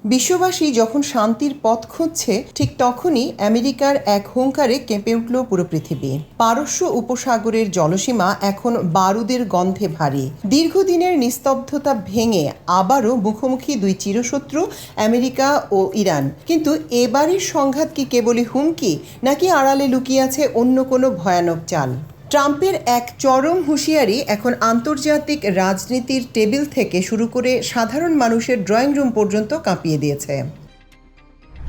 বিশ্ববাসী যখন শান্তির পথ খুঁজছে ঠিক তখনই আমেরিকার এক হুঙ্কারে কেঁপে উঠল পুরো পৃথিবী। পারস্য উপসাগরের জলসীমা এখন বারুদের গন্ধে ভারী। দীর্ঘদিনের নিস্তব্ধতা ভেঙে আবারও মুখোমুখি দুই চিরশত্রু আমেরিকা ও ইরান। কিন্তু এবারের সংঘাত কি কেবলই হুমকি, নাকি আড়ালে লুকিয়ে আছে অন্য কোনো ভয়ানক চাল? ট্রাম্পের এক চরম হুঁশিয়ারি এখন আন্তর্জাতিক রাজনীতির টেবিল থেকে শুরু করে সাধারণ মানুষের ড্রয়িং রুম পর্যন্ত কাঁপিয়ে দিয়েছে।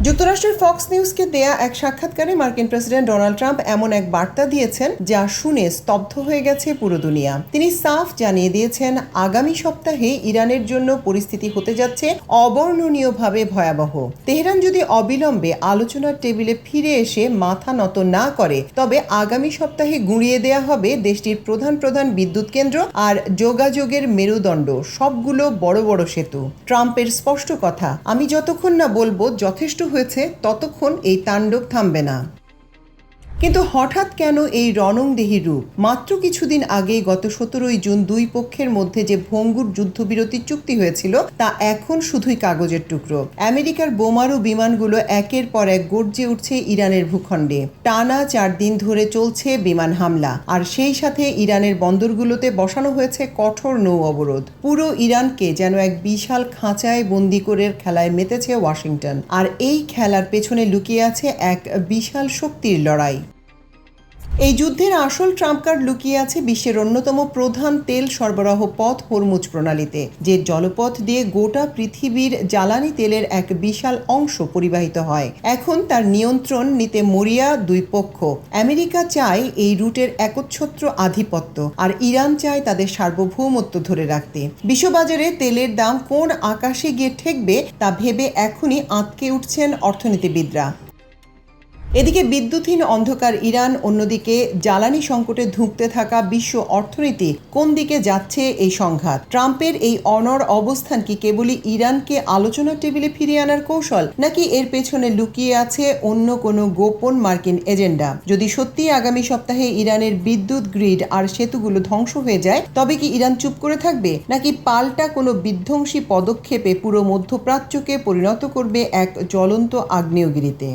যুক্তরাষ্ট্রের ফক্স নিউজকে দেয়া এক সাক্ষাৎকারে মার্কিন প্রেসিডেন্ট ডোনাল্ড ট্রাম্প এমন এক বার্তা দিয়েছেন যা শুনে স্তব্ধ হয়ে গেছে পুরো দুনিয়া। তিনি সাফ জানিয়ে দিয়েছেন, আগামী সপ্তাহে ইরানের জন্য পরিস্থিতি হতে যাচ্ছে অবর্ণনীয়ভাবে ভয়াবহ। তেহরান যদি অবিলম্বে আলোচনার টেবিলে ফিরে এসে মাথা নত না করে, তবে আগামী সপ্তাহে গুঁড়িয়ে দেয়া হবে দেশটির প্রধান বিদ্যুৎ কেন্দ্র আর যোগাযোগের মেরুদণ্ড, সবগুলো বড় বড় সেতু। ট্রাম্পের স্পষ্ট কথা, আমি যতক্ষণ না বলবো যথেষ্ট হয়েছে ততক্ষণ এই তাণ্ডব থামবে না। কিন্তু হঠাৎ কেন এই রণংদেহী রূপ? মাত্র কিছুদিন আগে গত 17 জুন দুই পক্ষের মধ্যে যে ভঙ্গুর যুদ্ধবিরতির চুক্তি হয়েছিল তা এখন শুধুই কাগজের টুকরো। আমেরিকার বোমারু বিমানগুলো একের পর এক গর্জে উঠছে ইরানের ভূখণ্ডে। টানা 4 দিন ধরে চলছে বিমান হামলা, আর সেই সাথে ইরানের বন্দরগুলোতে বসানো হয়েছে কঠোর নৌ অবরোধ। পুরো ইরানকে যেন এক বিশাল খাঁচায় বন্দি করে খেলায় মেতেছে ওয়াশিংটন। আর এই খেলার পেছনে লুকিয়ে আছে এক বিশাল শক্তির লড়াই। এই যুদ্ধের আসল ট্রাম্প কার্ড লুকিয়ে আছে বিশ্বের অন্যতম প্রধান তেল সরবরাহ পথ হরমুজ প্রণালীতে, যে জলপথ দিয়ে গোটা পৃথিবীর জ্বালানি তেলের এক বিশাল অংশ পরিবাহিত হয়। এখন তার নিয়ন্ত্রণ নিতে মরিয়া দুই পক্ষ। আমেরিকা চায় এই রুটের একচ্ছত্র আধিপত্য, আর ইরান চায় তাদের সার্বভৌমত্ব ধরে রাখতে। বিশ্ববাজারে তেলের দাম কোন আকাশে গিয়ে ঠেকবে তা ভেবে এখনই আঁতকে উঠছেন অর্থনীতিবিদরা। এদিকে বিদ্যুৎহীন অন্ধকার ইরান, অন্যদিকে জ্বালানি সংকটে ধুঁকতে থাকা বিশ্ব অর্থনীতি, কোন দিকে যাচ্ছে এই সংঘাত? ট্রাম্পের এই অনড় অবস্থান কি কেবলই ইরানকে আলোচনার টেবিলে ফিরিয়ে আনার কৌশল, নাকি এর পেছনে লুকিয়ে আছে অন্য কোনো গোপন মার্কিন এজেন্ডা? যদি সত্যি আগামী সপ্তাহে ইরানের বিদ্যুৎ গ্রিড আর সেতুগুলো ধ্বংস হয়ে যায়, তবে কি ইরান চুপ করে থাকবে, নাকি পাল্টা কোনো বিধ্বংসী পদক্ষেপে পুরো মধ্যপ্রাচ্যকে পরিণত করবে এক জ্বলন্ত আগ্নেয়গিরিতে?